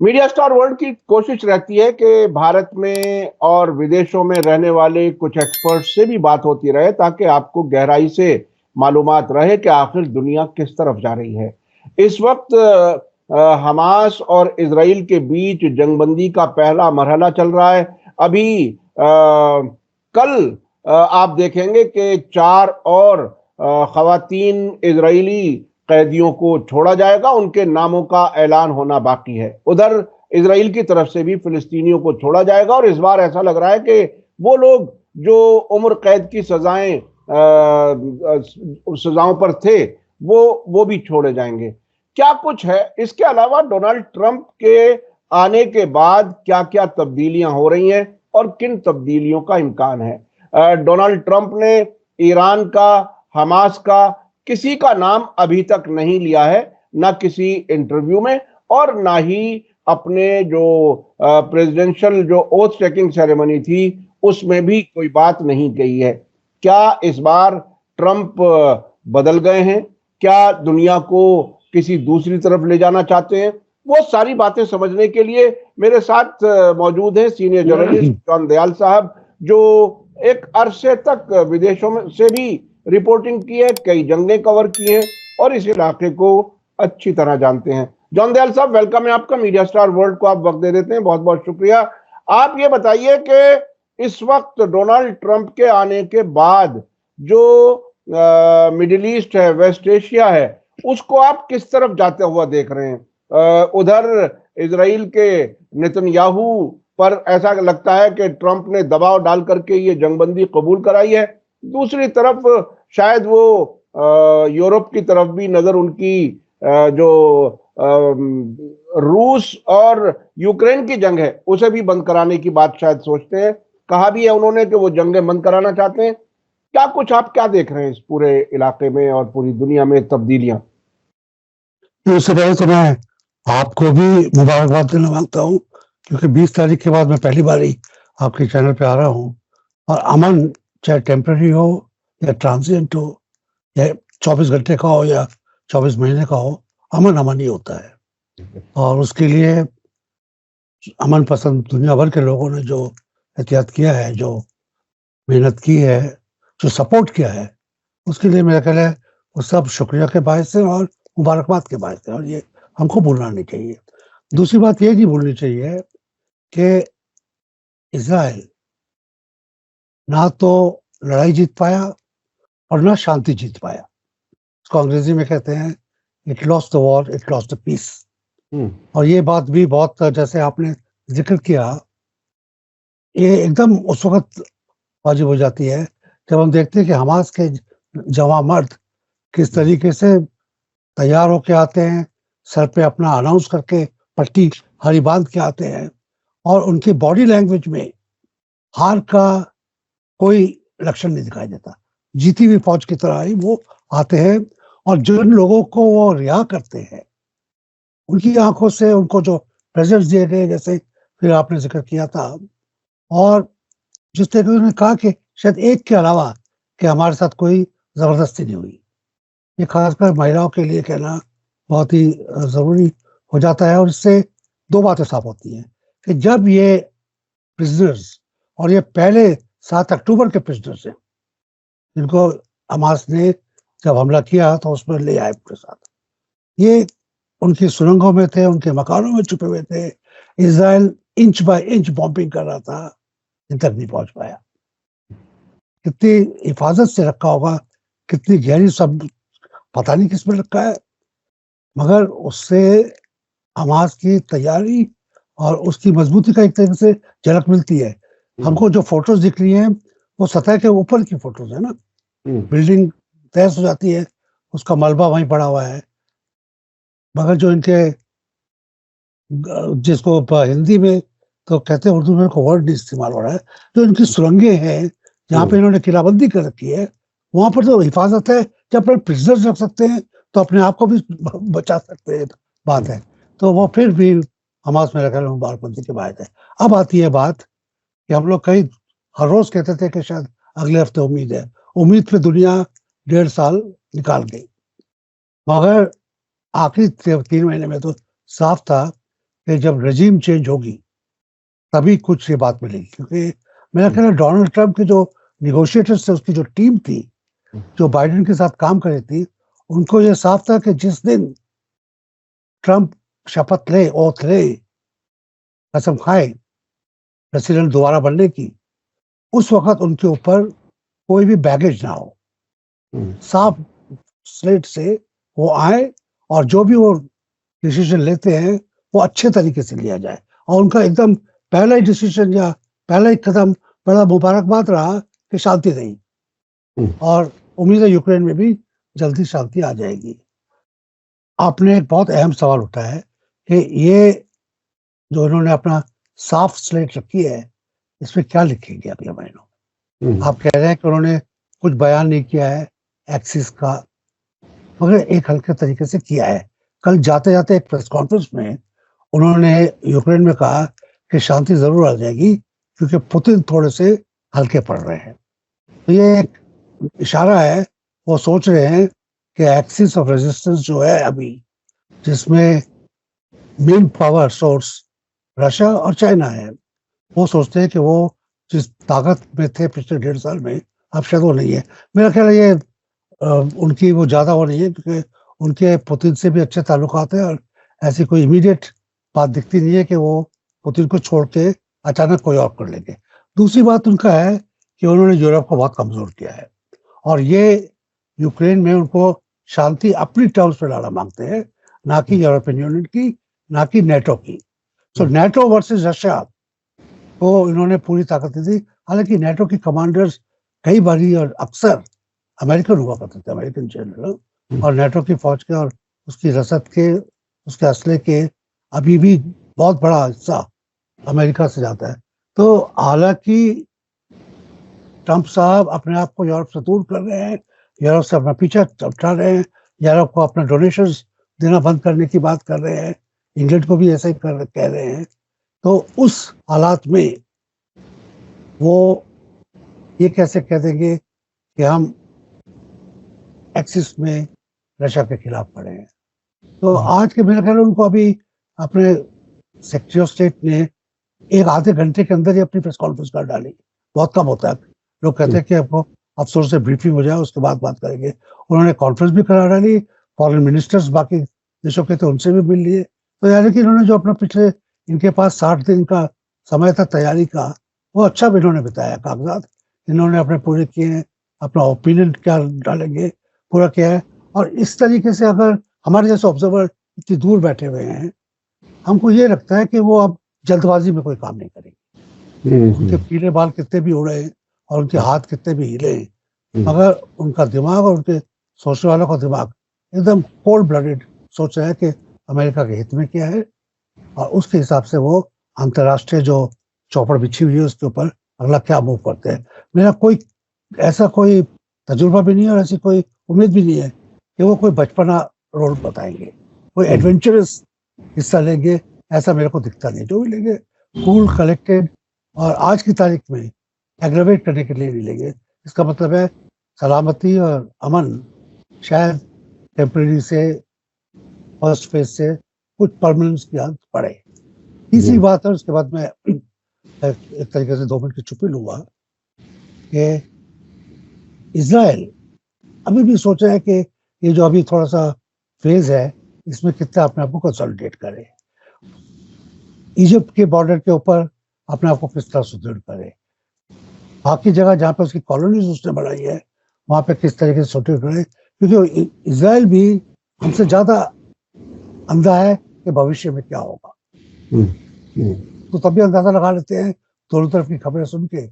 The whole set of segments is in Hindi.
मीडिया स्टार वर्ल्ड की कोशिश रहती है कि भारत में और विदेशों में रहने वाले कुछ एक्सपर्ट से भी बात होती रहे ताकि आपको गहराई से मालूमात रहे कि आखिर दुनिया किस तरफ जा रही है। इस वक्त हमास और इजराइल के बीच जंगबंदी का पहला मरहला चल रहा है। अभी कल आप देखेंगे कि 4 और खवातीन इजरायली कैदियों को छोड़ा जाएगा। उनके नामों का ऐलान होना बाकी है। उधर इजराइल की तरफ से भी फिलिस्तीनियों को छोड़ा जाएगा और इस बार ऐसा लग रहा है कि वो लोग जो उम्र कैद की सजाओं पर थे वो भी छोड़े जाएंगे। क्या कुछ है इसके अलावा डोनाल्ड ट्रंप के आने के बाद क्या क्या तब्दीलियां हो रही हैं और किन तब्दीलियों का इम्कान है। डोनाल्ड ट्रंप ने ईरान का, हमास का, किसी का नाम अभी तक नहीं लिया है, ना किसी इंटरव्यू में और ना ही अपने जो प्रेसिडेंशियल जो ओथ टेकिंग सेरेमनी थी उसमें भी कोई बात नहीं कही है। क्या इस बार ट्रंप बदल गए हैं? क्या दुनिया को किसी दूसरी तरफ ले जाना चाहते हैं? वो सारी बातें समझने के लिए मेरे साथ मौजूद हैं सीनियर जर्नलिस्ट जॉन दयाल साहब, जो एक अरसे तक विदेशों में से भी रिपोर्टिंग की है, कई जंगें कवर की हैं और इस इलाके को अच्छी तरह जानते हैं। जॉन दयाल साहब, वेलकम है आपका। मीडिया स्टार वर्ल्ड को आप वक्त दे देते हैं, बहुत बहुत शुक्रिया। आप ये बताइए कि इस वक्त डोनाल्ड ट्रंप के आने के बाद जो मिडिल ईस्ट है, वेस्ट एशिया है, उसको आप किस तरफ जाते हुआ देख रहे हैं? उधर इजराइल के नेतन्याहू पर ऐसा लगता है कि ट्रंप ने दबाव डाल करके ये जंगबंदी कबूल कराई है। दूसरी तरफ शायद वो यूरोप की तरफ भी नजर उनकी जो रूस और यूक्रेन की जंग है उसे भी बंद कराने की बात शायद सोचते हैं। कहा भी है उन्होंने कि वो जंगें बंद कराना चाहते हैं। क्या कुछ आप क्या देख रहे हैं इस पूरे इलाके में और पूरी दुनिया में तब्दीलियां? उससे पहले तो मैं आपको भी मुबारकबाद देना मांगता हूँ, क्योंकि 20 तारीख के बाद मैं पहली बार ही आपके चैनल पे आ रहा हूँ। और अमन चाहे टेम्पररी हो या ट्रांजिएंट हो या 24 घंटे का हो या 24 महीने का हो, अमन अमन ही होता है। और उसके लिए अमन पसंद दुनिया भर के लोगों ने जो एहतियात किया है, जो मेहनत की है, जो सपोर्ट किया है, उसके लिए मेरा ख्याल है वो सब शुक्रिया के बायस है और मुबारकबाद के बायस है, और ये हमको भूलना नहीं चाहिए। दूसरी बात ये नहीं भूलनी चाहिए कि इजराइल ना तो लड़ाई जीत पाया और ना शांति जीत पाया। इसको अंग्रेजी में कहते हैं it lost the war, it lost the peace. और ये बात भी बहुत, जैसे आपने जिक्र किया, ये एकदम उस वक्त वाजिब हो जाती है जब हम देखते हैं कि हमास के जवां मर्द किस तरीके से तैयार होके आते हैं, सर पे अपना अनाउंस करके पट्टी हरी बांध के आते हैं, और उनकी बॉडी लैंग्वेज में हार का कोई लक्षण नहीं दिखाई देता। जीती हुई फौज की तरह ही वो आते हैं, और जिन लोगों को वो रिहा करते हैं उनकी आंखों से उनको जो प्रेजेंट्स दिए गए, जैसे फिर आपने जिक्र किया था, और जिस तरीके से उन्होंने कहा कि शायद एक के अलावा कि हमारे साथ कोई जबरदस्ती नहीं हुई, ये खासकर महिलाओं के लिए कहना बहुत ही जरूरी हो जाता है। और इससे दो बातें साफ होती हैं कि जब ये प्रिजनर्स, और ये पहले 7 अक्टूबर के प्रिजनर्स हैं जिनको हमास ने जब हमला किया तो उसमें ले आए पूरे साथ, ये उनकी सुरंगों में थे, उनके मकानों में छुपे हुए थे। Israel inch by inch bombing कर रहा था, इन तक नहीं पहुंच पाया। कितनी हिफाजत से रखा होगा, कितनी गहरी, सब पता नहीं किसमें रखा है, मगर उससे हमास की तैयारी और उसकी मजबूती का एक तरीके से झलक मिलती है। हमको जो फोटोज दिख रही हैं वो सतह के ऊपर की फोटोज है ना, बिल्डिंग तहस हो जाती है, उसका मलबा वहीं पड़ा हुआ है, मगर जो इनके, जिसको हिंदी में तो कहते हैं, उर्दू में को वर्ड नहीं इस्तेमाल हो रहा है, जो इनकी सुरंगें हैं जहाँ पे इन्होंने किलाबंदी कर रखी है, वहां पर तो हिफाजत है। जब अपने प्रिजनर्स रख सकते हैं तो अपने आप को भी बचा सकते हैं, बात है। तो वो फिर भी हमास में रखा मुबारकबंदी की बात है। अब आती है बात कि हम लोग कई हर रोज कहते थे कि शायद अगले हफ्ते उम्मीद है, उम्मीद पे दुनिया 1.5 साल निकाल गई, मगर आखिरी 3 महीने में तो साफ था कि जब रजीम चेंज होगी तभी कुछ ये बात मिलेगी, क्योंकि मेरा ख्याल है डोनाल्ड ट्रंप के जो निगोशिएटर्स थे, उसकी जो टीम थी जो बाइडेन के साथ काम कर रही थी, उनको ये साफ था कि जिस दिन ट्रंप शपथ ले, ओथ ले, कसम खाए प्रेसिडेंट दोबारा बनने की, उस वक्त उनके ऊपर कोई भी बैगेज ना हो, साफ स्लेट से वो आए और जो भी वो डिसीजन लेते हैं वो अच्छे तरीके से लिया जाए। और उनका एकदम पहला ही डिसीजन या पहला ही कदम बड़ा मुबारकबाद रहा कि शांति रही, और उम्मीद है यूक्रेन में भी जल्दी शांति आ जाएगी। आपने एक बहुत अहम सवाल उठाया है कि ये जो इन्होंने अपना साफ स्लेट रखी है, इसमें क्या लिखेंगे अगले महीनों। आप कह रहे हैं कि उन्होंने कुछ बयान नहीं किया है एक्सिस का, मगर एक हल्के तरीके से किया है। कल जाते जाते एक प्रेस कॉन्फ्रेंस में उन्होंने यूक्रेन में कहा कि शांति जरूर आ जाएगी क्योंकि पुतिन थोड़े से हल्के पड़ रहे हैं। तो ये एक इशारा है, वो सोच रहे हैं कि एक्सिस ऑफ रेजिस्टेंस जो है अभी, जिसमें मेन पावर सोर्स रशिया और चाइना है, वो सोचते हैं कि वो जिस ताकत में थे पिछले 1.5 साल में, अब शायद वो नहीं है। मेरा ख्याल है ये उनकी वो ज्यादा वो नहीं है, क्योंकि उनके पुतिन से भी अच्छे ताल्लुकात हैं और ऐसी कोई इमीडिएट बात दिखती नहीं है कि वो पुतिन को छोड़ के अचानक कोई और कर लेंगे। दूसरी बात उनका है कि उन्होंने यूरोप को बहुत कमजोर किया है, और ये यूक्रेन में उनको शांति अपनी टर्म्स पे लाना मांगते हैं, ना कि यूरोपियन यूनियन की, ना कि नेटो की। सो नेटो वर्सेस रशिया को इन्होंने पूरी ताकत दी थी। हालांकि नेटो की कमांडर्स कई बारी और अक्सर अमेरिकन हुआ करते थे, अमेरिकन जनरल, और नेटो की फौज के और उसकी रसद के, उसके असले के अभी भी बहुत बड़ा हिस्सा अमेरिका से जाता है। तो हालांकि ट्रंप साहब अपने आप को यूरोप से दूर कर रहे हैं, यूरोप से अपना पीछा हटा रहे हैं, यूरोप को अपना डोनेशंस देना बंद करने की बात कर रहे हैं, इंग्लैंड को भी ऐसा ही कह रहे हैं। तो उस हालात में वो ये कैसे कह देंगे कि हम एक्सिस में रशिया के खिलाफ खड़े हैं। तो आज के मेरे ख्याल उनको अभी अपने सेक्रेटरी ऑफ स्टेट ने एक आधे घंटे के अंदर ही अपनी प्रेस कॉन्फ्रेंस कर डाली। बहुत कम होता है, लोग कहते हैं कि आपको अफसोस से ब्रीफिंग हो जाए उसके बाद बात करेंगे। उन्होंने कॉन्फ्रेंस भी करा डाली, फॉरेन मिनिस्टर्स बाकी देशों के थे उनसे भी मिल लिए। तो यानी कि इन्होंने जो अपना पिछले इनके पास 60 दिन का समय था तैयारी का, वो अच्छा भी इन्होंने बताया, कागजात इन्होंने अपने पूरे किए हैं, अपना ओपिनियन क्या डालेंगे पूरा किया है। और इस तरीके से अगर हमारे जैसे ऑब्जर्वर इतनी दूर बैठे हुए हैं, हमको ये लगता है कि वो अब जल्दबाजी में कोई काम नहीं करेंगे। उनके पीले बाल कितने भी उड़े और उनके हाथ कितने भी हिले, मगर उनका दिमाग और उनके सोचने वालों का दिमाग एकदम कोल्ड ब्लडेड सोच रहा है कि अमेरिका के हित में क्या है, और उसके हिसाब से वो अंतर्राष्ट्रीय जो चौपड़ बिछी हुई है उसके ऊपर अगला क्या मूव करते हैं। मेरा कोई ऐसा कोई तजुर्बा भी नहीं है और ऐसी कोई उम्मीद भी नहीं है कि वो कोई बचपना रोल बताएंगे, कोई एडवेंचरस हिस्सा लेंगे, ऐसा मेरे को दिखता नहीं। जो भी लेंगे कूल कलेक्टेड, और आज की तारीख में एग्रेवेट करने के लिए नहीं लेंगे। इसका मतलब है सलामती और अमन शायद टेम्परेरी से, फर्स्ट फेज से कुछ परमानेंस की हालत पड़े। तीसरी बात है, उसके बाद मैं एक तरीके से 2 मिनट की चुप्पी लूंगा, कि इजराइल अभी भी सोच रहा है कि ये जो अभी थोड़ा सा फेज है इसमें कितना अपने आप को कंसोलिडेट करे, इजिप्ट के बॉर्डर के ऊपर अपने आप को किस तरह सुदृढ़ करे, बाकी जगह जहाँ पे उसकी कॉलोनीज उसने बढ़ाई है वहां पे किस तरीके से सुदृढ़ करे। क्योंकि इजराइल भी हमसे ज्यादा अंधा है कि भविष्य में क्या होगा। तो तभी अंदाजा लगा लेते हैं दोनों तरफ की खबरें सुन के।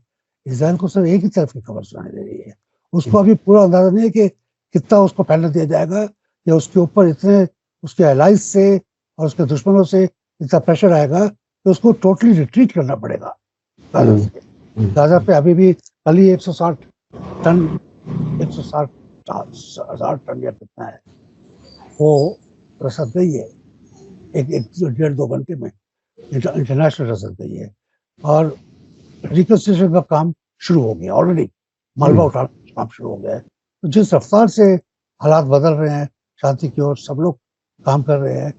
इजराइल को सिर्फ एक ही तरफ की खबर सुनाई दे रही है, उसको अभी पूरा अंदाजा नहीं है कि कितना उसको फैलने दिया जाएगा, या उसके ऊपर इतने उसके एलाइज से और उसके दुश्मनों से इतना प्रेशर आएगा कि उसको टोटली रिट्रीट करना पड़ेगा गाजा से। गाजा पे अभी भी कल ही 160 टन 160,000 टन या कितना है वो रसद गई है, एक 1.5-2 घंटे में इंटरनेशनल रसद गई है। और रिकंस्ट्रक्शन का काम शुरू हो गया ऑलरेडी, मलबा उठाना काम शुरू हो गया है। तो जिस रफ्तार से हालात बदल रहे हैं शांति की ओर, सब लोग काम कर रहे हैं,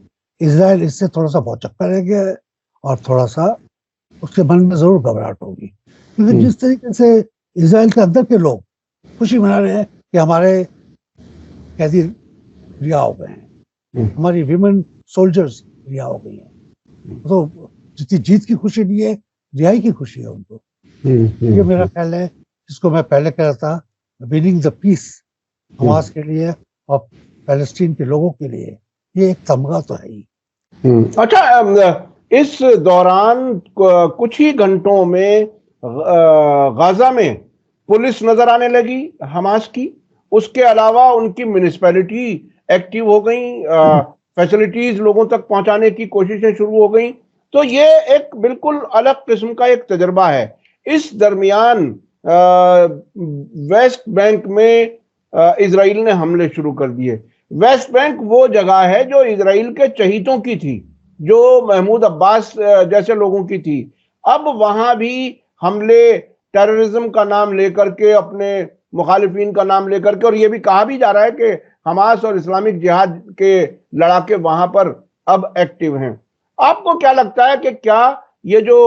इजराइल इससे थोड़ा सा भौचक्का रह गया है और थोड़ा सा उसके मन में जरूर घबराहट होगी, क्योंकि जिस तरीके से इजराइल के अंदर के लोग खुशी मना रहे हैं कि हमारे कैदी रिहा हो गए हैं, हमारी विमेन सोल्जर्स रिहा हो गई हैं, तो जितनी जीत की खुशी नहीं है, रिहाई की खुशी है उनको। ये मेरा ख्याल है, जिसको मैं पहले कह रहा था, विनिंग द पीस हमास के लिए और पैलेस्टीन के लोगों के लिए, ये एक तमगा तो है ही। अच्छा, इस दौरान कुछ ही घंटों में गाजा में पुलिस नजर आने लगी हमास की, उसके अलावा उनकी म्युनिसिपैलिटी एक्टिव हो गई, फैसिलिटीज लोगों तक पहुंचाने की कोशिशें शुरू हो गई। तो ये एक बिल्कुल अलग किस्म का एक तजर्बा है। इस दरमियान वेस्ट बैंक में इजराइल ने हमले शुरू कर दिए। वेस्ट बैंक वो जगह है जो इजराइल के चहीतों की थी, जो महमूद अब्बास जैसे लोगों की थी। अब वहां भी हमले टेररिज्म का नाम लेकर के, अपने मुखालिफिन का नाम लेकर के, और ये भी कहा भी जा रहा है कि हमास और इस्लामिक जिहाद के लड़ाके वहां पर अब एक्टिव हैं। आपको क्या लगता है कि क्या ये जो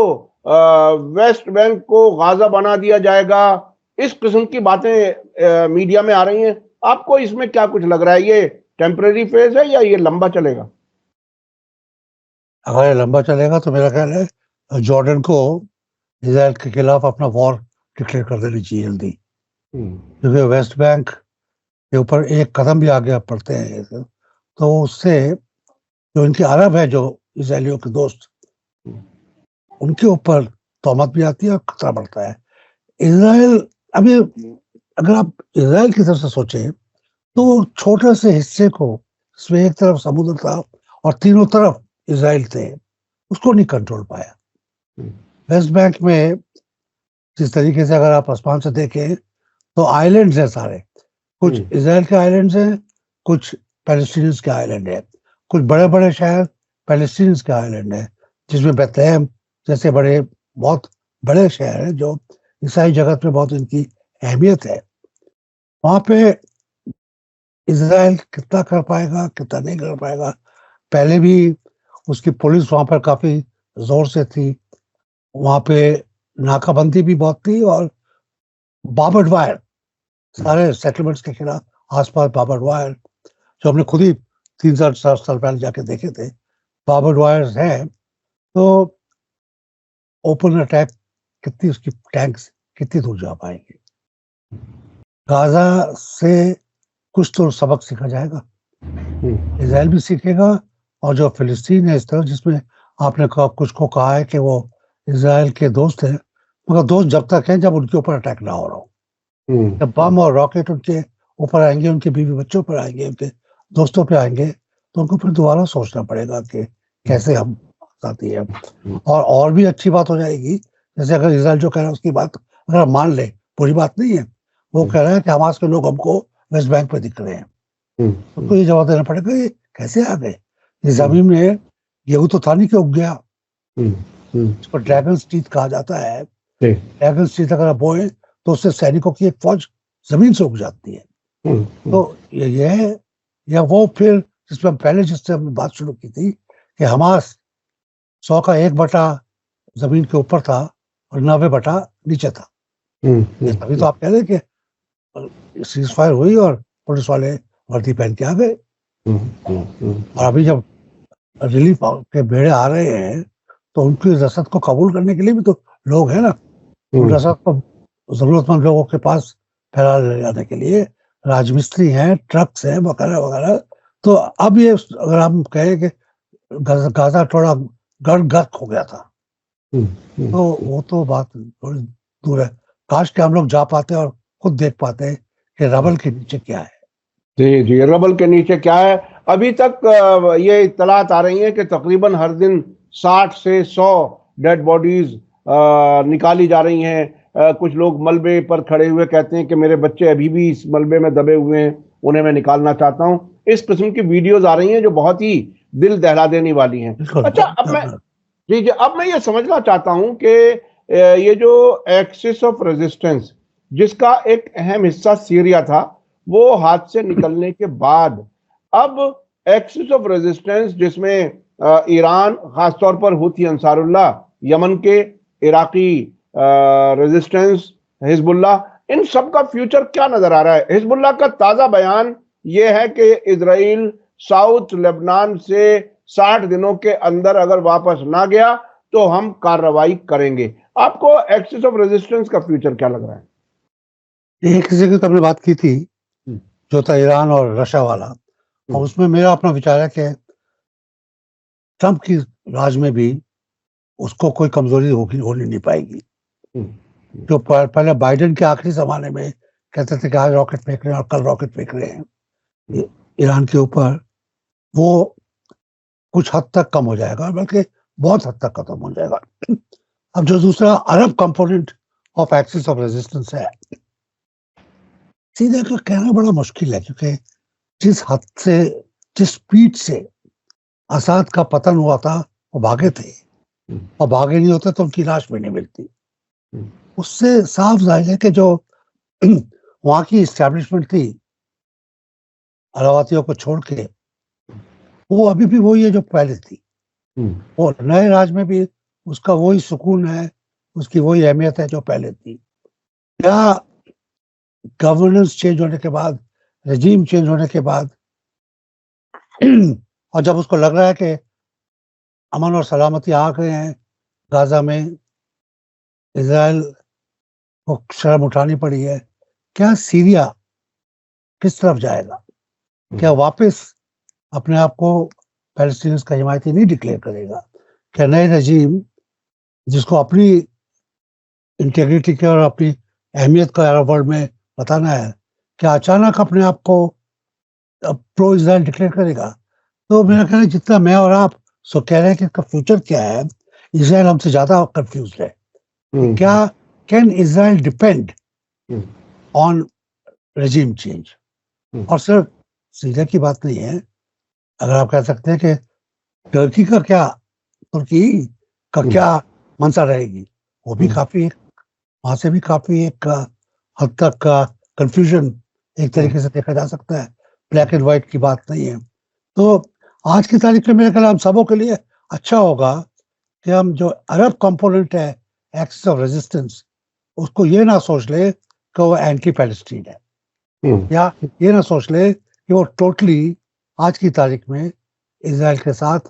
वेस्ट बैंक को गाजा बना दिया जाएगा, इस किस्म की बातें मीडिया में आ रही हैं, आपको इसमें क्या कुछ लग रहा है? ये टेम्परेरी फेज है या ये लंबा चलेगा? अगर ये लंबा चलेगा तो मेरा ख्याल है जॉर्डन को इजराइल के खिलाफ अपना वॉर डिक्लेयर कर देनी चाहिए जल्दी, क्योंकि वेस्ट बैंक के ऊपर एक कदम भी आगे पड़ते हैं तो उससे जो इनके अरब है, जो इजराइलियों के दोस्त, उनके ऊपर तोहमत भी आती है और खतरा बढ़ता है। इजराइल अभी, अगर आप इजराइल की तरफ से सोचें तो छोटे से हिस्से को, इसमें एक तरफ समुद्र था और तीनों तरफ इजराइल थे, उसको नहीं कंट्रोल पाया। वेस्ट बैंक में जिस तरीके से अगर आप आसमान से देखें तो आइलैंड्स हैं सारे, कुछ इजराइल के आइलैंड्स हैं, कुछ पैलेस्टीनियंस के आइलैंड है, कुछ बड़े बड़े शहर पैलेस्टीनियंस के आइलैंड है, जिसमें बेथलेहम जैसे बड़े बहुत बड़े शहर हैं जो ईसाई जगत में बहुत इनकी अहमियत है। वहां पे इजराइल कितना कर पाएगा कितना नहीं कर पाएगा, पहले भी उसकी पुलिस वहां पर काफी जोर से थी, वहां पे नाकाबंदी भी बहुत थी और बाबर्ड वायर, सारे सेटलमेंट्स के खिलाफ आसपास बाबर्ड वायर, जो हमने खुद ही 3-4 साल पहले जाके देखे थे, बाबर्ड वायर्स हैं। तो ओपन अटैक कितनी उसकी टैंक्स कितनी दूर जा पाएंगे? गाजा से कुछ तो सबक सीखा जाएगा, इजराइल भी सीखेगा, और जो फिलिस्तीन है इस तरह, जिसमें आपने कुछ को कहा है कि वो इजराइल के दोस्त हैं, मगर दोस्त जब तक हैं जब उनके ऊपर अटैक ना हो रहा हो। जब बम और रॉकेट उनके ऊपर आएंगे, उनके बीवी बच्चों पर आएंगे, उनके दोस्तों पे आएंगे, तो उनको फिर दोबारा सोचना पड़ेगा कि कैसे हम आती है। और भी अच्छी बात हो जाएगी, जैसे अगर इजराइल जो कह रहा है उसकी बात अगर हम मान ले, बुरी बात नहीं है, वो कह रहा है कि हमास के लोग हमको वेस्ट बैंक पे दिख रहे हैं, उनको ये जवाब देना पड़ेगा ये कैसे आ गए? इस जमीन में गेहूं तो था नहीं कि उग गया, इसको ड्रैगन टीथ कहा जाता है। ड्रैगन टीथ अगर आप बोए तो उससे सैनिकों की एक फौज जमीन से उग जाती है। तो ये है, या वो फिर जिसमें पहले जिससे हमने बात शुरू की थी कि हमास 100 का 1/, जमीन के ऊपर था और 90 नीचे था। अभी तो आप कह रहे कि सीज फायर हुई और पुलिस वाले वर्दी पहन के आ गए, और अभी जब रिलीफ के भेड़े आ रहे हैं तो उनकी रसद को कबूल करने के लिए भी तो लोग हैं ना, उन रसद को जरूरतमंद लोगों के पास फैला ले जाने के लिए राजमिस्त्री हैं, ट्रक्स हैं, वगैरह वगैरह। तो अब ये अगर हम कहें कि गाजा थोड़ा गर्क हो गया था, तो वो तो बात थोड़ी दूर है। काश के हम लोग जा पाते और खुद देख पाते कि रबल के नीचे क्या है। जी जी, रबल के नीचे क्या है? अभी तक ये इत्तलात आ रही हैं कि तकरीबन हर दिन 60 से 100 डेड बॉडीज निकाली जा रही हैं। कुछ लोग मलबे पर खड़े हुए कहते हैं कि मेरे बच्चे अभी भी इस मलबे में दबे हुए हैं, उन्हें मैं निकालना चाहता हूं। इस किस्म की वीडियोज आ रही हैं जो बहुत ही दिल दहला देने वाली हैं। अच्छा, अब मैं ये समझना चाहता हूं कि ये जो एक्सिस ऑफ रेजिस्टेंस, जिसका एक अहम हिस्सा सीरिया था, वो हाथ से निकलने के बाद अब एक्सिस ऑफ रेजिस्टेंस, जिसमें ईरान, खासतौर पर हुती अंसारुल्लाह, यमन के, इराकी रेजिस्टेंस, हिजबुल्लाह, इन सब का फ्यूचर क्या नजर आ रहा है? हिजबुल्लाह का ताजा बयान यह है कि इजराइल साउथ लेबनान से 60 दिनों के अंदर अगर वापस ना गया तो हम कार्रवाई करेंगे। आपको एक्सिस ऑफ रेजिस्टेंस का फ्यूचर क्या लग रहा है? एक किसी की तो हमने बात की थी, जो था ईरान और रशिया वाला, और उसमें मेरा अपना विचार है कि ट्रंप की राज में भी उसको कोई कमजोरी होनी नहीं पाएगी। जो पहले बाइडेन के आखिरी जमाने में कहते थे कि आज रॉकेट फेंक रहे हैं और कल रॉकेट फेंक रहे हैं ईरान के ऊपर, वो कुछ हद तक कम हो जाएगा, बल्कि बहुत हद तक खत्म हो जाएगा। अब जो दूसरा Arab component of axis of resistance है, सीधे का कहना बड़ा मुश्किल है, क्योंकि जिस हद से, जिस स्पीड से असाद का पतन हुआ था, वो भागे थे, और भागे नहीं होते तो उनकी लाश भी नहीं मिलती। उससे साफ जाहिर है कि जो वहां की इस्टेब्लिशमेंट थी अलावातियों को छोड़ के, वो अभी भी वही है जो पहले थी। और नए राज में भी उसका वही सुकून है, उसकी वही अहमियत है जो पहले थी। क्या गवर्नेंस चेंज होने के बाद, रजीम चेंज होने के बाद, और जब उसको लग रहा है कि अमन और सलामती आ गए हैं गाजा में, इजराइल को शर्म उठानी पड़ी है, क्या सीरिया किस तरफ जाएगा? क्या वापस अपने आप को पैलेस्टीनियंस का हिमायती नहीं डिक्लेयर करेगा? क्या नए रजीम, जिसको अपनी इंटेग्रिटी के और अपनी अहमियत का अरब वर्ल्ड में बताना है, क्या अचानक अपने आप को प्रो इजराइल डिक्लेयर करेगा? तो मेरा कहना है, जितना मैं और आप सो कह रहे हैं कि इसका फ्यूचर क्या है, इजराइल हमसे ज्यादा कंफ्यूज है। क्या can Israel depend on regime change? और सिर्फ सीरिया की बात नहीं है, अगर आप कह सकते हैं कि तुर्की का क्या मंशा रहेगी, वो भी काफी, वहां से भी काफी एक हद तक का कंफ्यूजन एक तरीके से देखा जा सकता है। ब्लैक एंड व्हाइट की बात नहीं है। तो आज की तारीख में मेरे ख्याल हम सबों के लिए अच्छा होगा कि हम जो अरब कंपोनेंट है एक्सिस ऑफ रेजिस्टेंस, उसको ये ना सोच ले कि वो एंटी पैलेस्टीन है, या ये ना सोच ले कि वो टोटली आज की तारीख में इजराइल के साथ,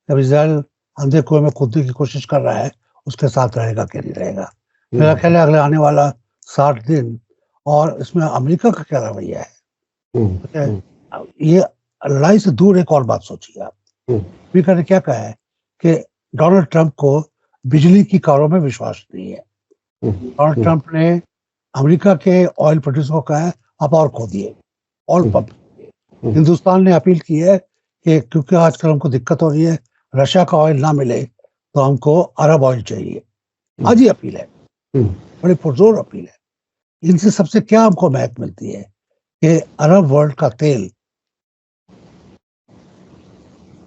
जब इजराइल अंधे कुएं में कूदने की कोशिश कर रहा है, उसके साथ रहेगा कि नहीं रहेगा। मेरा ख्याल है अगले आने वाला 60 दिन, और इसमें अमेरिका का क्या रवैया है, ये लड़ाई से दूर एक और बात सोचिए आप। अमेरिका ने क्या कहा है कि डोनाल्ड ट्रंप को बिजली की कारों में विश्वास नहीं है। डोनाल्ड ट्रंप ने अमेरिका के ऑयल प्रोड्यूसर को कहा है आप और खो दिए, ऑयल पंप। हिंदुस्तान ने अपील की है कि क्योंकि आजकल हमको दिक्कत हो रही है, रशिया का ऑयल ना मिले तो हमको अरब ऑयल चाहिए। आज ही अपील है, बड़ी पुरजोर अपील है। इनसे सबसे क्या हमको महक मिलती है कि अरब वर्ल्ड का तेल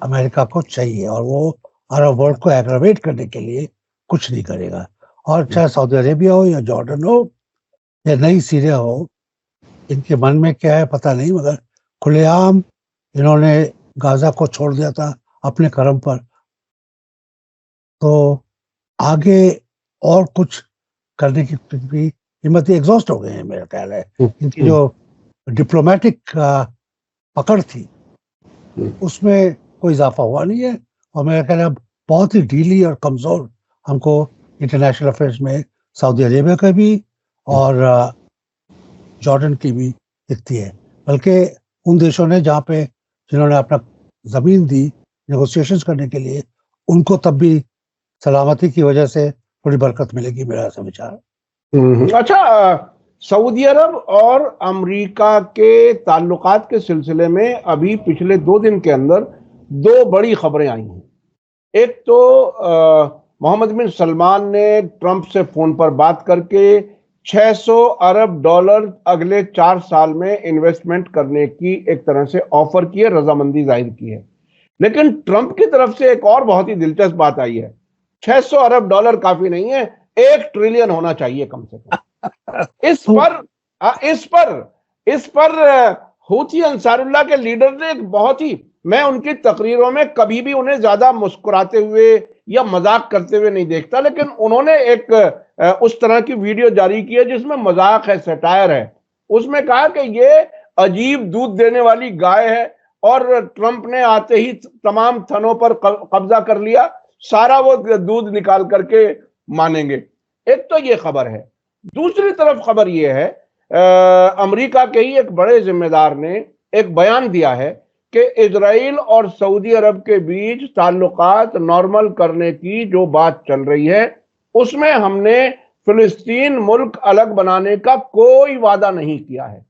अमेरिका को चाहिए, और वो अरब वर्ल्ड को एग्रावेट करने के लिए कुछ नहीं करेगा। और चाहे सऊदी अरेबिया हो या जॉर्डन हो या नई सीरिया हो, इनके मन में क्या है पता नहीं, मगर खुलेआम इन्होंने गाजा को छोड़ दिया था अपने कर्म पर। तो आगे और कुछ करने की भी हिम्मत एग्जॉस्ट हो गए हैं मेरा ख्याल है। इनकी जो डिप्लोमेटिक पकड़ थी उसमें कोई इजाफा हुआ नहीं है, और मेरा ख्याल है बहुत ही ढीली और कमजोर हमको इंटरनेशनल अफेयर्स में सऊदी अरेबिया का भी और जॉर्डन की भी दिखती है। बल्कि उन देशों ने जहाँ पे जिन्होंने अपना जमीन दी नेगोशिएशंस करने के लिए, उनको तब भी सलामती की वजह से थोड़ी बरकत मिलेगी, मेरा ऐसा विचार। अच्छा, सऊदी अरब और अमेरिका के ताल्लुकात के सिलसिले में अभी पिछले 2 दिन के अंदर 2 बड़ी खबरें आई हैं। एक तो मोहम्मद बिन सलमान ने ट्रंप से फोन पर बात करके 600 अरब डॉलर अगले 4 साल में इन्वेस्टमेंट करने की एक तरह से ऑफर की है, रजामंदी जाहिर की है। लेकिन ट्रंप की तरफ से एक और बहुत ही दिलचस्प बात आई है, 600 अरब डॉलर काफी नहीं है, 1 ट्रिलियन होना चाहिए कम से कम। इस पर हुती अंसारुल्लाह के लीडर ने एक बहुत ही, मैं उनकी तकरीरों में कभी भी उन्हें ज्यादा मुस्कुराते हुए या मजाक करते हुए नहीं देखता, लेकिन उन्होंने एक उस तरह की वीडियो जारी की है जिसमें मजाक है, सटायर है। उसमें कहा कि ये अजीब दूध देने वाली गाय है और ट्रंप ने आते ही तमाम थनों पर कब्जा कर लिया, सारा वो दूध निकाल करके मानेंगे। एक तो ये खबर है। दूसरी तरफ खबर ये है, अमेरिका के ही एक बड़े जिम्मेदार ने एक बयान दिया है कि इजराइल और सऊदी अरब के बीच ताल्लुकात नॉर्मल करने की जो बात चल रही है उसमें हमने फिलिस्तीन मुल्क अलग बनाने का कोई वादा नहीं किया है।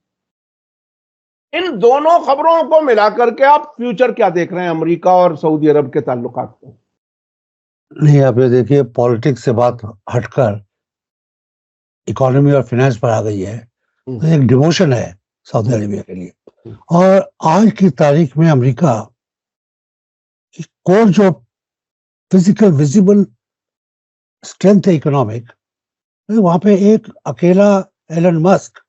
इन दोनों खबरों को मिलाकर के आप फ्यूचर क्या देख रहे हैं अमेरिका और सऊदी अरब के ताल्लुकात को? नहीं, आप ये देखिए, पॉलिटिक्स से बात हटकर इकोनॉमी और फाइनेंस पर आ गई है, तो एक डिवोशन है सऊदी अरेबिया के लिए। और आज की तारीख में अमेरिका को जो फिजिकल विजिबल स्ट्रेंथ है इकोनॉमिक, वहां पे एक अकेला एलन मस्क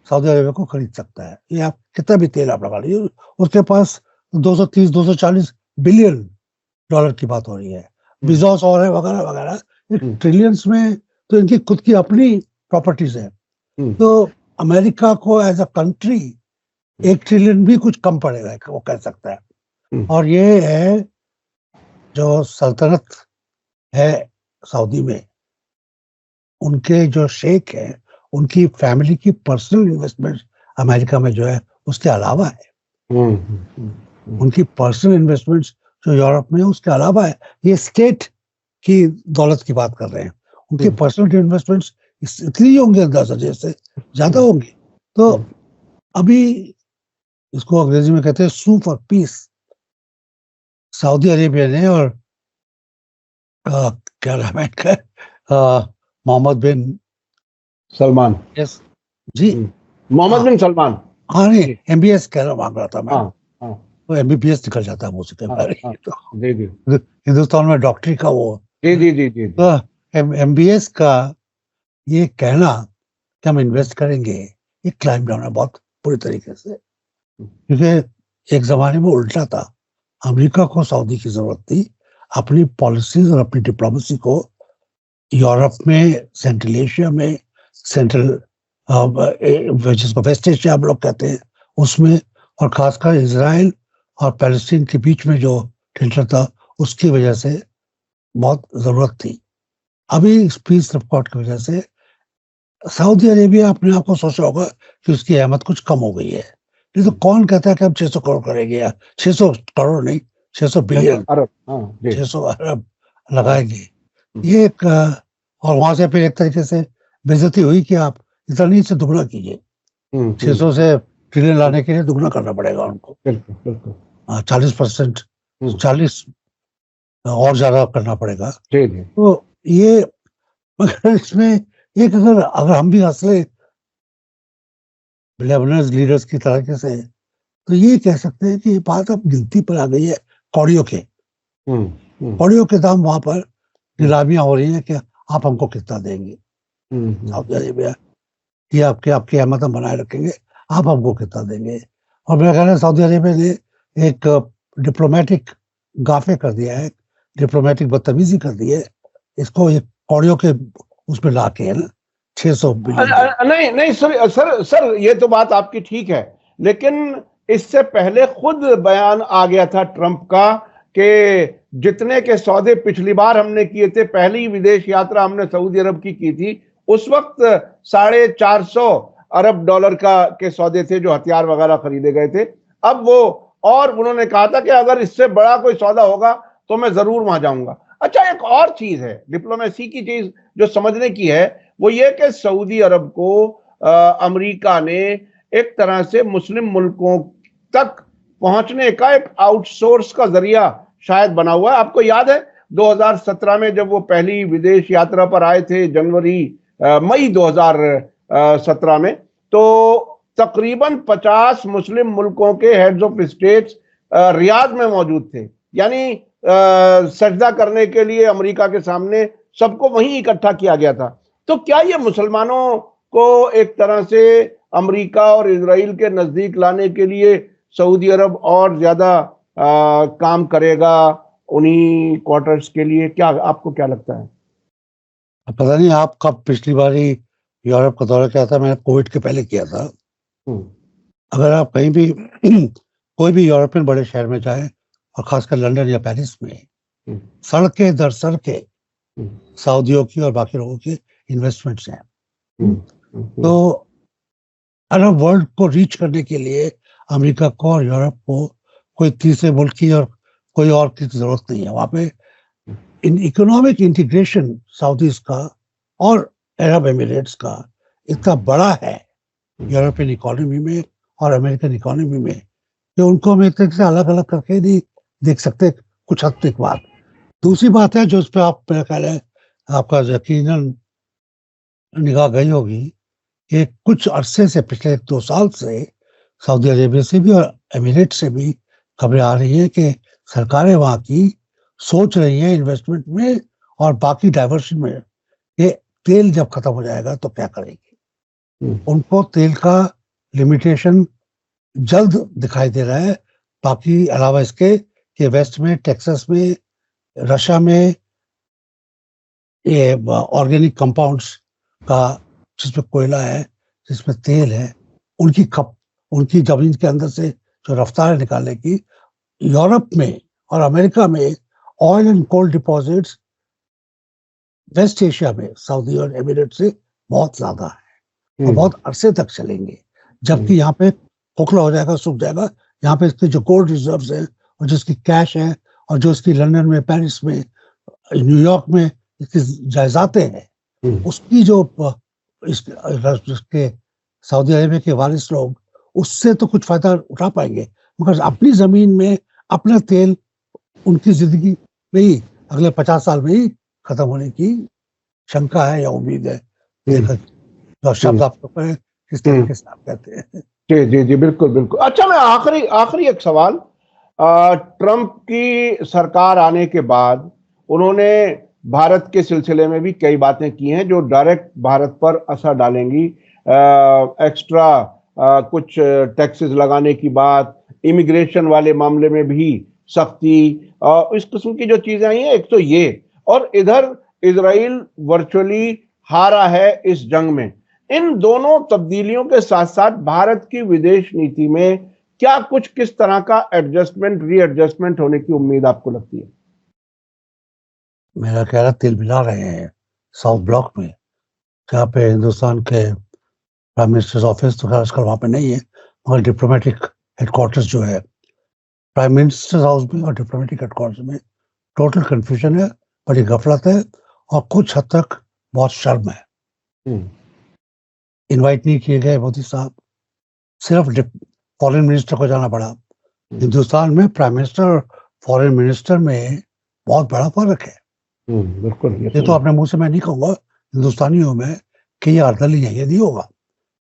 सऊदी अरेबिया को खरीद सकता है। ये आप कितना भी तेल आप लगा लीजिए, उसके पास 230-240 बिलियन डॉलर की बात हो रही है। बिजॉस और है वगैरह वगैरह, ट्रिलियंस में तो इनकी खुद की अपनी प्रॉपर्टीज है। तो अमेरिका को एज अ कंट्री 1 ट्रिलियन भी कुछ कम पड़ेगा, वो कह सकता है। और ये है जो सल्तनत है सऊदी में, उनके जो शेख है, उनकी फैमिली की पर्सनल इन्वेस्टमेंट अमेरिका में जो है उसके अलावा है। उनकी पर्सनल इन्वेस्टमेंट्स जो यूरोप में है उसके अलावा है। ये स्टेट की दौलत की बात कर रहे हैं, उनकी पर्सनल इन्वेस्टमेंट्स इतनी होंगी अंदाजा जैसे ज्यादा होंगी। तो अभी इसको अंग्रेजी में कहते हैं sue for peace. Saudi Arabia ने और क्या नाम है इनका, मोहम्मद बिन सलमान। यस जी, मोहम्मद बिन सलमान। हाँ नहीं, MBS कहना मांग रहा था मैं। हाँ, तो MBBS निकल जाता है मुझसे कई बार। तो जी जी हिंदुस्तान में डॉक्टरी का वो, जी जी जी जी। तो MBS का ये कहना कि हम इन्वेस्ट करेंगे, ये क्लाइम डाउन है बहुत पूरी तरीके से। क्योंकि एक जमाने में उल्टा था, अमेरिका को सऊदी की जरूरत थी अपनी पॉलिसीज और अपनी डिप्लोमेसी को यूरोप में, सेंट्रल एशिया में, सेंट्रल जिसको वेस्ट एशिया हम लोग कहते हैं उसमें, और खासकर इजराइल और पैलेस्टीन के बीच में जो टेंशन था उसकी वजह से बहुत जरूरत थी। अभी इस पीस रिपोर्ट की वजह से सऊदी अरेबिया अपने आप को सोचा होगा कि उसकी अहमत कुछ कम हो गई है। नहीं तो कौन कहता है कि हम 600 करोड़ करेंगे, या 600 करोड़ नहीं, 600 बिलियन, 600 अरब लगाएंगे। ये एक और वहां से फिर एक तरीके से बेइज्जती हुई कि आप इतना नहीं से दुगना कीजिए। 600 से ट्रिलियन लाने के लिए दुगना करना पड़ेगा उनको। 40%, 40 और ज्यादा करना पड़ेगा। तो ये, मगर इसमें एक अगर हम भी असले लेबनर्स लीडर्स की तरीके से, तो ये कह सकते हैं कि ये बात अब गिनती पर आ गई है। कौड़ियों के कौड़ियों के दाम वहां पर नीलामियां हो रही हैं कि आप हमको कितना देंगे सऊदी अरेबिया, कि आपकी अहमत हम बनाए रखेंगे, आप हमको कितना देंगे। और मेरा ख्याल है सऊदी अरेबिया ने एक डिप्लोमेटिक गाफे कर दिया है, डिप्लोमेटिक बदतमीजी कर दी है, इसको एक कौड़ियों के उसमें ला के, है ना, 600 बिलियन। नहीं नहीं सर ये तो बात आपकी ठीक है, लेकिन इससे पहले खुद बयान आ गया था ट्रंप का कि जितने के सौदे पिछली बार हमने किए थे, पहली विदेश यात्रा हमने सऊदी अरब की थी, उस वक्त 450 अरब डॉलर के सौदे थे जो हथियार वगैरह खरीदे गए थे। अब वो, और उन्होंने कहा था कि अगर इससे बड़ा कोई सौदा होगा तो मैं जरूर वहां जाऊंगा। अच्छा, एक और चीज है डिप्लोमेसी की चीज जो समझने की है, वो ये कि सऊदी अरब को अमेरिका ने एक तरह से मुस्लिम मुल्कों तक पहुंचने का एक आउटसोर्स का जरिया शायद बना हुआ है। आपको याद है 2017 में जब वो पहली विदेश यात्रा पर आए थे, मई 2017 में, तो तकरीबन 50 मुस्लिम मुल्कों के हेड्स ऑफ स्टेट्स रियाद में मौजूद थे। यानी सजदा करने के लिए अमेरिका के सामने सबको वहीं इकट्ठा किया गया था। तो क्या ये मुसलमानों को एक तरह से अमेरिका और इजराइल के नजदीक लाने के लिए सऊदी अरब और ज्यादा काम करेगा उन्हीं क्वार्टर्स के लिए? क्या आपको क्या लगता है? पता नहीं आप कब पिछली बारी यूरोप का दौरा किया था। मैंने कोविड के पहले किया था। अगर आप कहीं भी कोई भी यूरोपियन बड़े शहर में जाए, और खासकर लंदन या पेरिस में, सड़कें दर सड़कें सऊदियों की और बाकी लोगों की इन्वेस्टमेंट्स हैं। तो अरब वर्ल्ड को रीच करने के लिए अमेरिका को और यूरोप को कोई तीसरे मुल्क की और कोई और की जरूरत नहीं है। वहां पे इन इकोनॉमिक इंटीग्रेशन सऊदीज का और अरब एमिरेट्स का इतना बड़ा है यूरोपियन इकोनॉमी में और अमेरिकन इकोनॉमी में कि उनको हम एक तरीके से अलग अलग करके नहीं देख सकते कुछ हद तक। बात दूसरी बात है जो इस पर आप मेरा ख्याल है आपका यकीनन निगाह गई होगी कि कुछ अरसे से पिछले 2 साल से सऊदी अरेबिया से भी और एमिरेट से भी खबरें आ रही हैं कि सरकारें वहां की सोच रही हैं इन्वेस्टमेंट में और बाकी डाइवर्शन में कि तेल जब खत्म हो जाएगा तो क्या करेंगे। उनको तेल का लिमिटेशन जल्द दिखाई दे रहा है। बाकी अलावा इसके कि वेस्ट में, टेक्सास में, रशिया में ये ऑर्गेनिक कंपाउंड्स का जिसमें कोयला है, जिसमें तेल है, उनकी जमीन के अंदर से जो रफ्तार है निकालने की, यूरोप में और अमेरिका में oil and coal deposits West Asia में सऊदी और एमिरेट से बहुत ज्यादा है और बहुत अरसे तक चलेंगे। जबकि यहाँ पे खोखला हो जाएगा, सूख जाएगा। यहाँ पे इसके जो गोल्ड रिजर्व्स है और जिसकी कैश है और जो इसकी लंदन में, पेरिस में, न्यूयॉर्क में इसकी जायदादें हैं, उसकी जो इसके सऊदी अरेबिया के वारिस लोग उससे तो कुछ फायदा उठा पाएंगे, मगर अपनी जमीन में अपना तेल उनकी जिंदगी में ही अगले 50 साल में ही खत्म होने की शंका है या उम्मीद है। जो शब्द आपको पर किस तरीके से आप कहते हैं। जी जी जी, बिल्कुल बिल्कुल। अच्छा, मैं आखिरी एक सवाल। ट्रंप की सरकार आने के बाद उन्होंने भारत के सिलसिले में भी कई बातें की हैं जो डायरेक्ट भारत पर असर डालेंगी। एक्स्ट्रा कुछ टैक्सेस लगाने की बात, इमिग्रेशन वाले मामले में भी सख्ती, इस किस्म की जो चीजें आई हैं। एक तो ये, और इधर इजराइल वर्चुअली हारा है इस जंग में। इन दोनों तब्दीलियों के साथ साथ भारत की विदेश नीति में क्या कुछ किस तरह का एडजस्टमेंट, रीएडजस्टमेंट होने की उम्मीद आपको लगती है? मेरा ख्याल है तिल मिला रहे हैं साउथ ब्लॉक में, जहाँ पे हिंदुस्तान के प्राइम मिनिस्टर ऑफिस तो खासकर वहां पे नहीं है, मगर डिप्लोमेटिक हेडक्वार्टर्स जो है प्राइम मिनिस्टर हाउस में और डिप्लोमेटिक हेडक्वार्टर्स में टोटल कंफ्यूजन है, बड़ी गफलत है और कुछ हद तक बहुत शर्म है। इनवाइट नहीं किए गए मोदी साहब, सिर्फ फॉरेन मिनिस्टर को जाना पड़ा। हिंदुस्तान में प्राइम मिनिस्टर और फॉरेन मिनिस्टर में बहुत बड़ा फर्क है। बिल्कुल, ये तो अपने मुंह से मैं नहीं कहूंगा, हिंदुस्तानी हूं मैं, कि ये अर्दली है, ये नहीं होगा।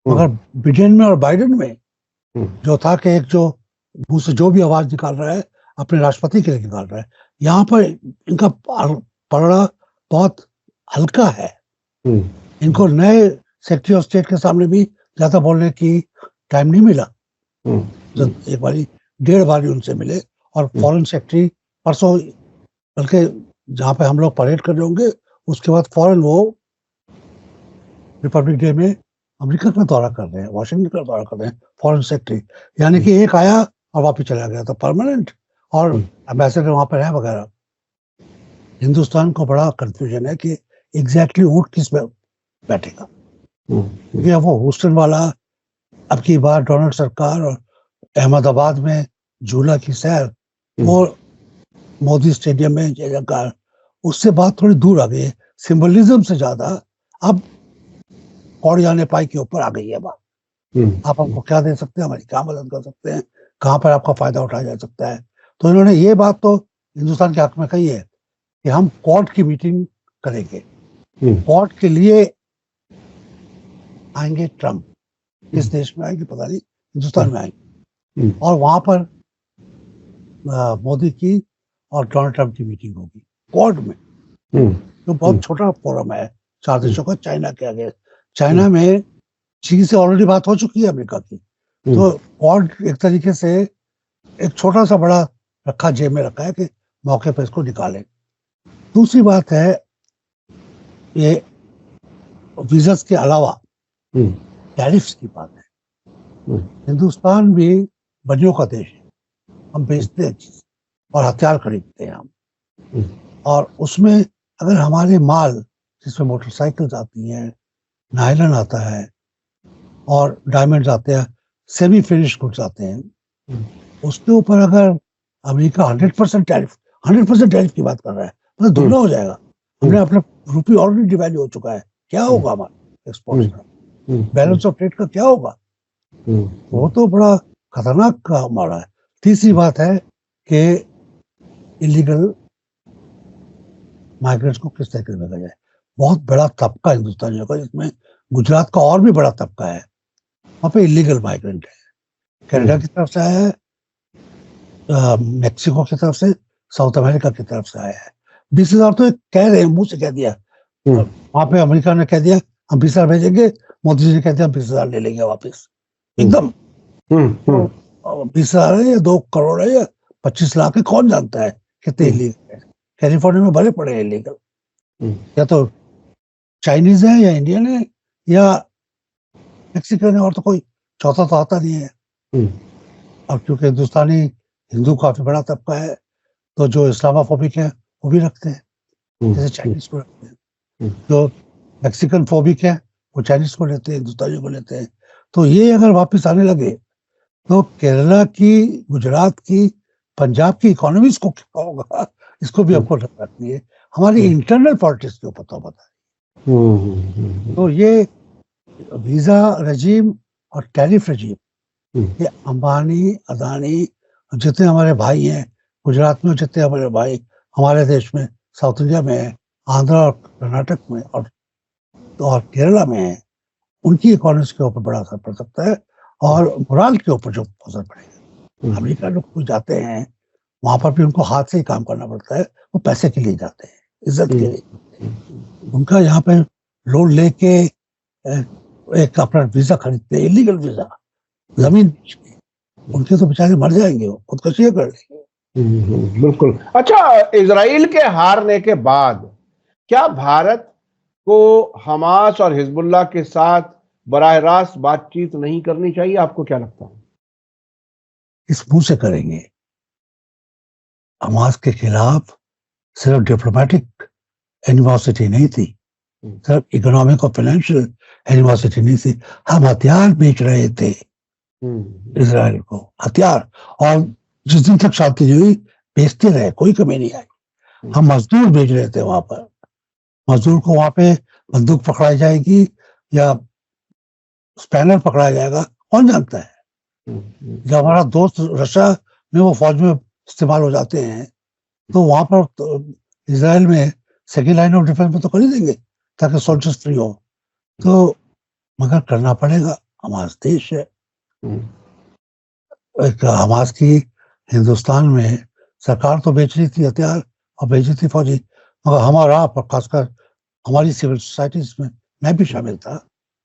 मगर बिडेन में और बाइडेन में जो था कि एक जो मुंह से जो भी आवाज निकाल रहा है अपने राष्ट्रपति के लिए निकाल रहा है, यहाँ पर इनका पलड़ा बहुत हल्का है। इनको नए सेक्रेटरी ऑफ स्टेट के सामने भी ज्यादा बोलने की टाइम नहीं मिला। एक बारी 1.5 बारी उनसे मिले, और फॉरेन सेक्रेटरी परसों, बल्कि जहाँ पे हम लोग परेड कर रहे होंगे उसके बाद फॉरेन वो रिपब्लिक डे में अमेरिका का दौरा कर रहे हैं, वाशिंगटन का दौरा कर रहे हैं फॉरेन सेक्रेटरी। यानी कि एक आया और वापस चला गया, तो परमानेंट और एम्बेसडर वहां पर है वगैरह। हिंदुस्तान को बड़ा कंफ्यूजन है कि एग्जैक्टली ऊंट किस में बैठेगा, क्योंकि वो ह्यूस्टन वाला अब की बार डोनाल्ड सरकार और अहमदाबाद में झूला की सैर और मोदी स्टेडियम में जय जयकार, उससे बात थोड़ी दूर आ गई है। सिंबलिज्म से ज्यादा अब कौड़ियाने पाई के ऊपर आ गई है बात। आप हमको क्या दे सकते हैं, हमारी क्या मदद कर सकते हैं, कहाँ पर आपका फायदा उठाया जा सकता है। तो इन्होंने ये बात तो हिंदुस्तान के हक में कही है कि हम क्वाड की मीटिंग करेंगे। क्वाड के लिए आएंगे ट्रंप, किस देश में आएंगे पता नहीं, हिंदुस्तान में आएंगे, और वहां पर मोदी की और डोनाल्ड ट्रंप की मीटिंग होगी क्वाड में, जो बहुत छोटा फोरम है 4 देशों का, चाइना के आगे। चाइना में चीन से ऑलरेडी बात हो चुकी है अमेरिका की, तो क्वाड एक तरीके से एक छोटा सा बड़ा रखा, जेब में रखा है कि मौके पर इसको निकालें। दूसरी बात है ये वीज़ा के अलावा टैरिफ्स की बात है। हिंदुस्तान भी बनियों का देश है, हम बेचते हैं चीज और हथियार खरीदते हैं हम, और उसमें अगर हमारे माल जिसमें मोटरसाइकिल्स आती हैं, नायलन आता है और डायमंड्स आते हैं, सेमी फिनिश गुड्स आते हैं, उसके ऊपर अगर अमेरिका 100% टैरिफ की बात कर रहा है, मतलब दुगना हो जाएगा। हमने अपना रुपये ऑलरेडी डिवैल्यू हो चुका है, क्या होगा हमारे एक्सपोर्ट का, बैलेंस ऑफ ट्रेड का क्या होगा? वो तो बड़ा खतरनाक का हमारा है। तीसरी बात है कि इलीगल माइग्रेंट्स को किस तरीके से भेजा जाए। बहुत बड़ा तबका हिंदुस्तानियों का, जिसमें गुजरात का और भी बड़ा तबका है, वहाँ पे इलीगल माइग्रेंट है। कनाडा की तरफ से आया है, मेक्सिको की तरफ से, साउथ अमेरिका की तरफ से आया है। 20,000 तो कह रहे हैं, मुंह से कह दिया। वहां पे अमेरिका ने कह दिया हम 20,000 भेजेंगे, मोदी जी ने कह दिया हम 20,000 ले लेंगे वापस, एकदम। 20,000 है या 2 करोड़ है या 25 लाख है, कौन जानता है कितने इलीगल है। कैलिफोर्निया में भरे पड़े हैं इलीगल, या तो चाइनीज है या इंडियन है या मेक्सिकन है, और तो कोई चौथा तो आता नहीं है। अब क्योंकि हिंदुस्तानी हिंदू काफी बड़ा तबका है, तो जो इस्लामाफोबिक है वो भी रखते हैं, जैसे चाइनीज को रखते हैं। जो मैक्सिकन फोबिक है वो चाइनीज को लेते हैं, हिंदुस्तानियों को लेते हैं। तो ये अगर वापस आने लगे तो केरला की, गुजरात की, पंजाब की इकोनॉमीज को क्या होगा, इसको भी आपको रखनी है। हमारी इंटरनल पॉलिटिक्स के ऊपर तो पता है। तो ये वीजा रजीम और टैरिफ रजीम, ये अंबानी, अदानी, जितने हमारे भाई हैं गुजरात में, जितने हमारे भाई हमारे देश में, साउथ इंडिया में है, आंध्र और कर्नाटक में और केरला में है, उनकी इकोनॉमी के ऊपर बड़ा असर पड़ सकता है, और मोराल के ऊपर जो असर पड़ेगा। अमेरिका लोग कोई जाते हैं वहां पर भी उनको हाथ से ही काम करना पड़ता है, वो पैसे के लिए जाते हैं, इज्जत के लिए। उनका यहाँ पे लोन लेके एक अपना वीजा खरीदते हैं, इलीगल वीजा, जमीन उनके तो बेचारे मर जाएंगे, वो खुदकुशी कर लेंगे। बिल्कुल। अच्छा, इजराइल के हारने के बाद क्या भारत को हमास और हिजबुल्लाह के साथ बराह रास्त बातचीत नहीं करनी चाहिए? आपको क्या लगता है? इस मुंह से करेंगे। हमास के खिलाफ सिर्फ डिप्लोमेटिक एनिमोसिटी नहीं थी, सिर्फ इकोनॉमिक और फाइनेंशियल एनिमोसिटी नहीं थी, हम हथियार बेच रहे थे इजराइल को, हथियार। और जिस दिन तक शांति नहीं हुई बेचते रहे, कोई कमी नहीं आई। हम मजदूर भेज रहे थे वहां पर, मजदूर को वहां पे बंदूक पकड़ाई जाएगी या स्पैनर पकड़ाया जाएगा, कौन जानता है। जब हमारा दोस्त रशिया में वो फौज में इस्तेमाल हो जाते हैं, तो वहां पर तो इजराइल में सेकेंड लाइन ऑफ डिफेंस में तो कर ही देंगे ताकि सोल्जर्स फ्री हो। तो मगर करना पड़ेगा, हमास देश है। एक हमास की हिंदुस्तान में सरकार तो बेच रही थी हथियार और बेच रही थी फौजी, मगर हमारा, खासकर हमारी सिविल सोसाइटीज में मैं भी शामिल था,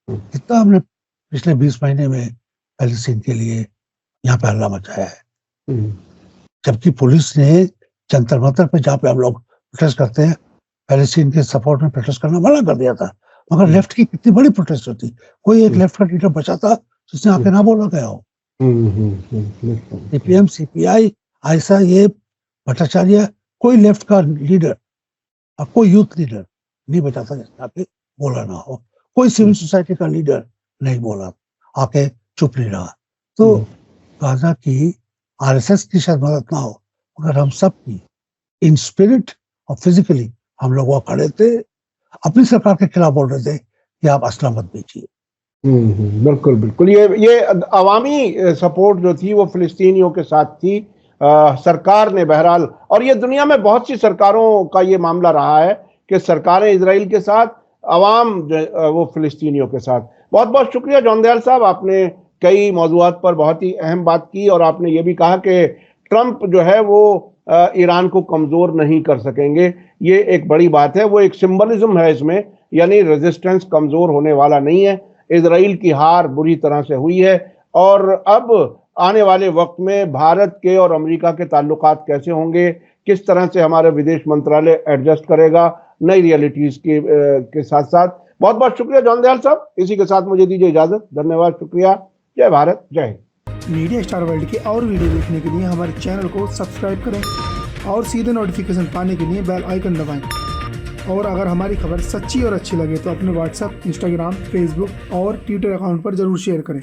कितना हमने पिछले 20 महीने में पैलेस्टीन के लिए यहाँ पे हल्ला मचाया है। जबकि पुलिस ने जंतर मंतर पे, जहाँ पे हम लोग प्रोटेस्ट करते हैं, पैलेस्टीन के सपोर्ट में प्रोटेस्ट करना मना कर दिया था। मगर लेफ्ट की कितनी बड़ी प्रोटेस्ट होती, कोई एक लेफ्ट का लीडर बचा था जिसने आके ना बोला गया हो। सीपीएम, सीपीआई, ऐसा ये भट्टाचार्य, कोई लेफ्ट का लीडर और कोई यूथ लीडर नहीं बचा था जिसने आके बोला ना हो। कोई सिविल सोसाइटी का लीडर नहीं बोला, आके चुप नहीं रहा। तो गाजा की आरएसएस की शायद मदद ना हो, मगर हम सब की इन स्पिरिट और फिजिकली हम लोग वहां खड़े थे, अपनी सरकार के खिलाफ बोल रहे थे कि आप असला मत बेचिए। बिल्कुल बिल्कुल। ये अवामी सपोर्ट जो थी वो फिलिस्तीनियों के साथ थी। सरकार ने बहरहाल, और ये दुनिया में बहुत सी सरकारों का ये मामला रहा है कि सरकारें इजराइल के साथ, अवाम वो फिलिस्तीनियों के साथ। बहुत बहुत शुक्रिया जॉन दयाल साहब, आपने कई मौजूआत पर बहुत ही अहम बात की, और आपने ये भी कहा कि ट्रंप जो है वो ईरान को कमजोर नहीं कर सकेंगे। ये एक बड़ी बात है, वो एक सिंबलिज्म है इसमें, यानी रेजिस्टेंस कमजोर होने वाला नहीं है। इजराइल की हार बुरी तरह से हुई है, और अब आने वाले वक्त में भारत के और अमेरिका के ताल्लुकात कैसे होंगे, किस तरह से हमारे विदेश मंत्रालय एडजस्ट करेगा नई रियलिटीज के साथ साथ। बहुत बहुत शुक्रिया जॉन दयाल साहब, इसी के साथ मुझे दीजिए इजाजत। धन्यवाद, शुक्रिया। जय भारत, जय हिंद। मीडिया स्टार वर्ल्ड के और वीडियो देखने के लिए हमारे चैनल को सब्सक्राइब करें और सीधे नोटिफिकेशन पाने के लिए बेल आइकन दबाएं। और अगर हमारी खबर सच्ची और अच्छी लगे तो अपने व्हाट्सएप, इंस्टाग्राम, फेसबुक और ट्विटर अकाउंट पर जरूर शेयर करें।